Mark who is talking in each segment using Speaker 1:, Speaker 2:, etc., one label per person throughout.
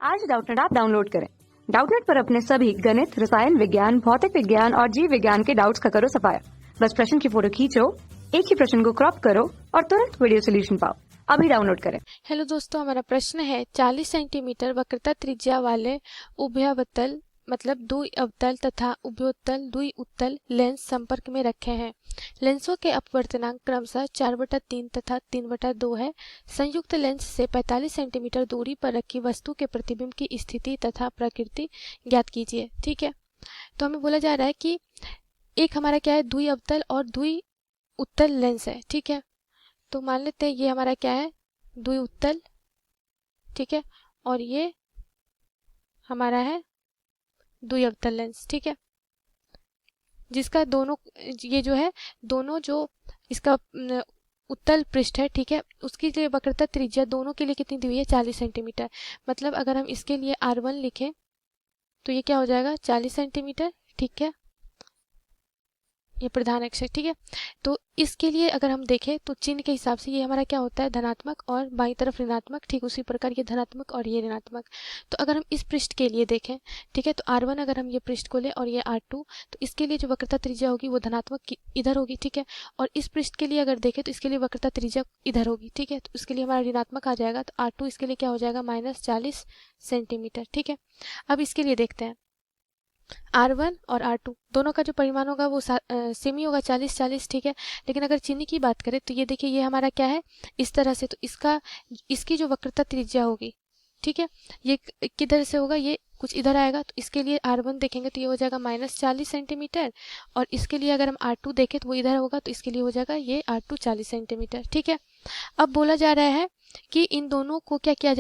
Speaker 1: आज Doubtnut app download करें। Doubtnut पर अपने सभी गणित, रसायन विज्ञान, भौतिक विज्ञान और जीव विज्ञान के डाउट्स का करो सफाया। बस प्रश्न की फोटो खींचो, एक ही प्रश्न को क्रॉप करो और तुरंत वीडियो सोल्यूशन पाओ। अभी डाउनलोड करें।
Speaker 2: हेलो दोस्तों, हमारा प्रश्न है 40 सेंटीमीटर वक्रता त्रिज्या वाले उभयावतल मतलब द्वि अवतल तथा उभयोत्तल द्वि उत्तल लेंस संपर्क में रखे हैं। लेंसों के अपवर्तनांक क्रमशः 4/3 तथा 3/2 है। संयुक्त लेंस से 45 सेंटीमीटर दूरी पर रखी वस्तु के प्रतिबिंब की स्थिति तथा प्रकृति ज्ञात कीजिए। ठीक है, तो हमें बोला जा रहा है कि एक हमारा क्या है, द्वि अवतल और द्वि उत्तल लेंस है। ठीक है, तो मान लेते हैं ये हमारा क्या है, द्वि उत्तल। ठीक है, और ये हमारा है द्वि अवतल लेंस। ठीक है, जिसका दोनों ये जो है दोनों जो इसका उत्तल पृष्ठ है, ठीक है, उसकी जो वक्रता त्रिज्या दोनों के लिए कितनी दी हुई है, 40 सेंटीमीटर। मतलब अगर हम इसके लिए R1 लिखें तो ये क्या हो जाएगा, 40 सेंटीमीटर। ठीक है, ये प्रधान अक्ष है। ठीक है, तो इसके लिए अगर हम देखें तो चिन्ह के हिसाब से ये हमारा क्या होता है, धनात्मक, और बाईं तरफ ऋणात्मक। ठीक उसी प्रकार ये धनात्मक और ये ऋणात्मक। तो अगर हम इस पृष्ठ के लिए देखें, ठीक है, तो R1 अगर हम ये पृष्ठ को लें और ये R2, तो इसके लिए जो वक्रता त्रिज्या होगी वो धनात्मक इधर होगी। ठीक है, और इस पृष्ठ के लिए अगर देखें तो इसके लिए वक्रता त्रिज्या इधर होगी। ठीक है, तो इसके लिए हमारा ऋणात्मक आ जाएगा, तो R2 इसके लिए क्या हो जाएगा, -40 सेंटीमीटर। ठीक है, अब इसके लिए देखते हैं R1 और R2 दोनों का जो परिमाण होगा वो सेम ही होगा, 40-40। ठीक है, लेकिन अगर चिन्ह की बात करें तो ये देखिए, ये हमारा क्या है, इस तरह से, तो इसकी जो वक्रता त्रिज्या होगी, ठीक है, ये किधर से होगा, ये कुछ इधर आएगा। तो इसके लिए R1 देखेंगे तो ये हो जाएगा -40 सेंटीमीटर, और इसके लिए अगर हम R2 देखें तो वो इधर होगा, तो इसके लिए हो जाएगा ये R2 40 सेंटीमीटर। ठीक है, अब बोला जा रहा है कि इन दोनों को क्या किया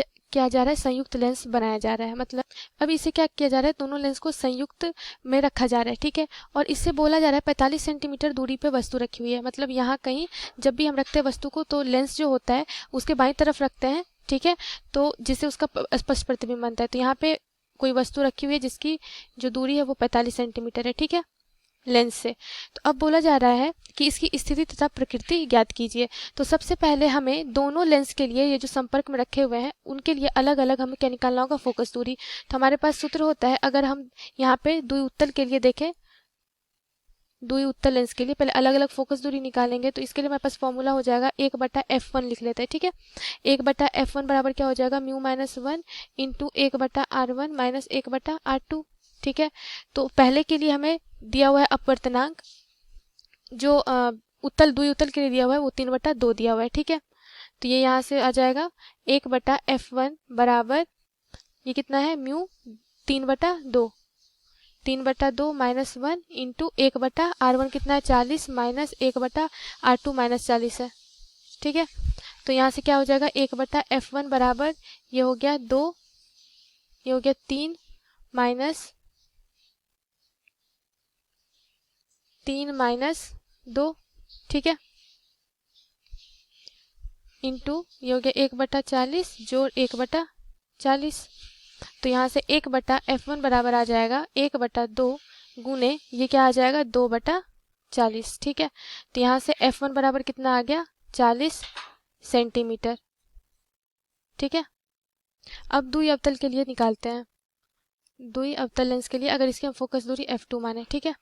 Speaker 2: जा रहा है, संयुक्त लेंस बनाया जा रहा है। मतलब अब इसे क्या किया जा रहा है, दोनों लेंस को संयुक्त में रखा जा रहा है। ठीक है, और इससे बोला जा रहा है 45 सेंटीमीटर दूरी पे वस्तु रखी हुई है। मतलब यहाँ कहीं जब भी हम रखते हैं वस्तु को तो लेंस जो होता है उसके बाईं तरफ रखते हैं। ठीक है, तो जिससे उसका स्पष्ट प्रतिबिंब बनता है। तो यहाँ पे कोई वस्तु रखी हुई है जिसकी जो दूरी है वो 45 सेंटीमीटर है। ठीक है, लेंस से। तो अब बोला जा रहा है कि इसकी स्थिति तथा प्रकृति ज्ञात कीजिए। तो सबसे पहले हमें दोनों लेंस के लिए, ये जो संपर्क में रखे हुए हैं उनके लिए अलग अलग हमें क्या निकालना होगा, फोकस दूरी। तो हमारे पास सूत्र होता है, अगर हम यहाँ पे द्वि उत्तल के लिए देखें, द्वि उत्तल लेंस के लिए पहले अलग अलग फोकस दूरी निकालेंगे। तो इसके लिए हमारे पास फॉर्मूला हो जाएगा 1/f1 लिख लेते हैं। ठीक है, 1/f1 बराबर क्या हो जाएगा, μ-1 इंटू 1/r1 माइनस 1/r2। ठीक है, तो पहले के लिए हमें दिया हुआ है अपवर्तनांक, जो उत्तल द्वि उत्तल के लिए दिया हुआ है वो 3/2 दिया हुआ है। ठीक है, तो ये यहाँ से आ जाएगा 1/f1 बराबर ये कितना है, म्यू 3/2, 3/2 -1 इंटू 1/r1 कितना है, 40 माइनस 1/r2 -40 है। ठीक है, तो यहाँ से क्या हो जाएगा, 1/f1 बराबर ये हो गया 2, ये हो गया 3 माइनस 2। ठीक है, इंटू ये हो गया 1/40 जोड़ 1/40। तो यहाँ से 1/f1 बराबर आ जाएगा 1/2 गुने ये क्या आ जाएगा, 2/40। ठीक है, तो यहाँ से f1 बराबर कितना आ गया, 40 सेंटीमीटर। ठीक है, अब द्वि अवतल के लिए निकालते हैं। द्वि अवतल लेंस के लिए अगर इसकी हम फोकस दूरी f2 माने, ठीक है,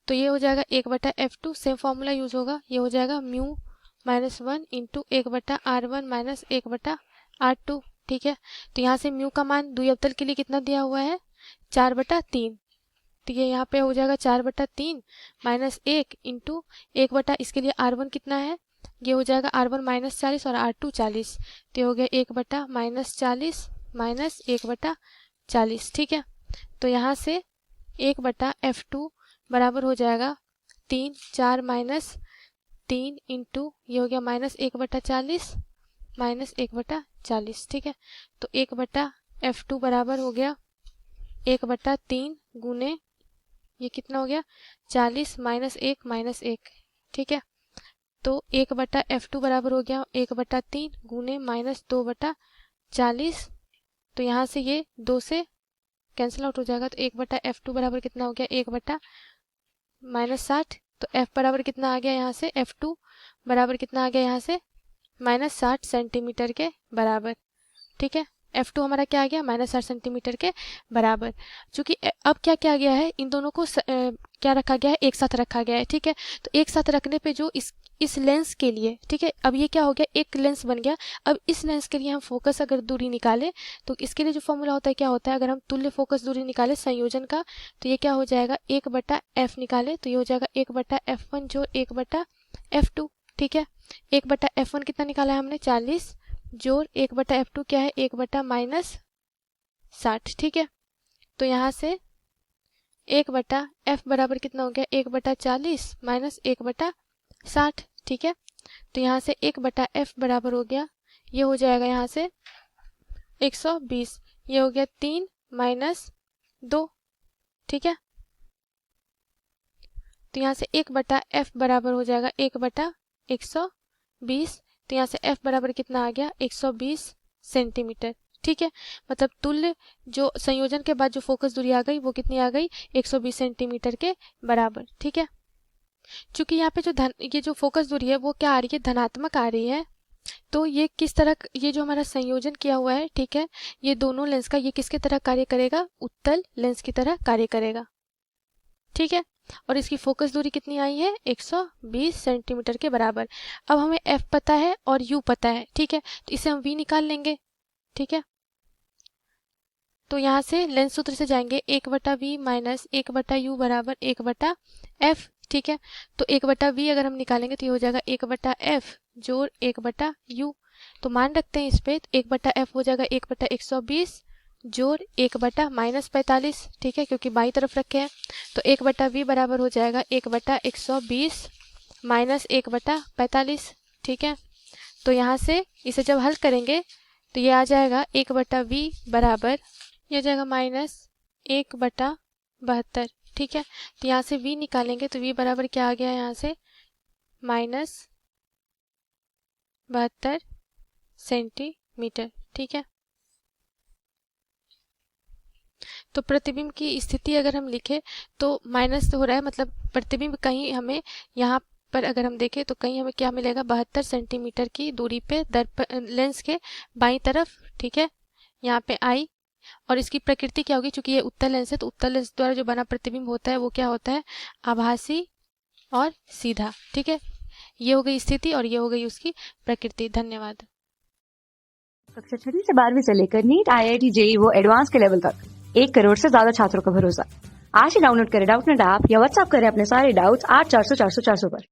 Speaker 2: तो ये हो जाएगा 1/f2, सेम फॉर्मूला यूज होगा, ये हो जाएगा μ-1 इंटू 1/r1 माइनस 1/r2। ठीक है, तो यहाँ से म्यू का मान द्वि अवतल के लिए कितना दिया हुआ है, 4/3। तो ये यहाँ पे हो जाएगा 4/3 माइनस 1 इंटू 1 इसके लिए R1 कितना है, ये हो जाएगा R1 -40 और R2 40। तो ये हो गया 1/-40 माइनस 1/40। ठीक है, तो यहाँ से 1/f2 बराबर हो जाएगा 3, 4 माइनस 3 इंटू ये हो गया -1/40 माइनस 1/40। ठीक है, तो 1/f2 बराबर हो गया 1/3 गुने ये कितना हो गया, 40 माइनस 1। ठीक है, तो 1/f2 बराबर हो गया 1/3 गुने -2/40। तो यहाँ से ये 2 से कैंसिल आउट हो जाएगा। तो 1/f2 बराबर कितना हो गया, 1/-60। तो f बराबर कितना आ गया, यहाँ से f2 बराबर कितना आ गया, यहाँ से -60 सेंटीमीटर के बराबर। ठीक है, F2 हमारा क्या आ गया, -8 सेंटीमीटर के बराबर। चूंकि अब क्या क्या गया है, इन दोनों को क्या रखा गया है, एक साथ रखा गया है, ठीक है। तो एक साथ रखने पे जो इस लेंस के लिए, ठीक है, अब ये क्या हो गया, एक लेंस बन गया। अब इस लेंस के लिए हम फोकस अगर दूरी निकाले तो इसके लिए जो फॉर्मूला होता है क्या होता है, अगर हम तुल्य फोकस दूरी निकाले संयोजन का, तो ये क्या हो जाएगा, 1/f निकाले तो ये हो जाएगा 1/f1 जोड़ 1/f2, ठीक है। 1/f1 कितना निकाला है हमने, 40 जोड़ 1/f2 क्या है, 1/-60, ठीक है। तो यहाँ से 1/f बराबर कितना हो गया, 1/40 माइनस 1/60, ठीक है। तो यहाँ से 1/f बराबर हो गया, ये हो जाएगा यहाँ से 120, ये हो गया 3 माइनस 2, ठीक है। तो यहाँ से 1/f बराबर हो जाएगा 1/120, तो यहाँ से f बराबर कितना आ गया, 120 सेंटीमीटर, ठीक है। मतलब तुल्य जो संयोजन के बाद जो फोकस दूरी आ गई वो कितनी आ गई, 120 सेंटीमीटर के बराबर, ठीक है। चूंकि यहाँ पे ये जो फोकस दूरी है वो क्या आ रही है, धनात्मक आ रही है, तो ये किस तरह, ये जो हमारा संयोजन किया हुआ है, ठीक है, ये दोनों लेंस का ये किसकी तरह कार्य करेगा, उत्तल लेंस की तरह कार्य करेगा, ठीक है। और इसकी फोकस दूरी कितनी आई है, 120 सेंटीमीटर के बराबर। अब हमें f पता है और u पता है, ठीक है, तो इसे हम v निकाल लेंगे, ठीक है। तो यहाँ से लेंस सूत्र से जाएंगे, 1/v माइनस 1/u बराबर 1/f, ठीक है। तो 1/v अगर हम निकालेंगे तो ये हो जाएगा 1/f जोड़ 1/u। तो मान रखते हैं इस पे, 1/f हो जाएगा 1/120 जोड़ 1/-45, ठीक है, क्योंकि बाई तरफ रखे हैं। तो 1/v बराबर हो जाएगा 1/120 माइनस 1/45, ठीक है। तो यहाँ से इसे जब हल करेंगे तो ये आ जाएगा 1/v बराबर, ये आ जाएगा -1/72, ठीक है। तो यहाँ से v निकालेंगे तो v बराबर क्या आ गया, यहाँ से -72 सेंटीमीटर, ठीक है। तो प्रतिबिंब की स्थिति अगर हम लिखे तो माइनस हो रहा है, मतलब प्रतिबिंब कहीं हमें यहाँ पर अगर हम देखें तो कहीं हमें क्या मिलेगा, 72 सेंटीमीटर की दूरी पे लेंस के बाईं तरफ, ठीक है, यहाँ पे आई। और इसकी प्रकृति क्या होगी, चूंकि ये उत्तल लेंस है तो उत्तल लेंस द्वारा जो बना प्रतिबिंब होता है वो क्या होता है, आभासी और सीधा, ठीक है। ये हो गई स्थिति और ये हो गई उसकी प्रकृति। धन्यवाद।
Speaker 1: कक्षा 6 से 12वीं से लेकर नीट, IIT, JEE वो एडवांस के लेवल तक 1 करोड़ से ज्यादा छात्रों का भरोसा। आज ही डाउनलोड करें डाउटनेट ऐप या व्हाट्सएप करें अपने सारे डाउट्स 8400 400 400 पर।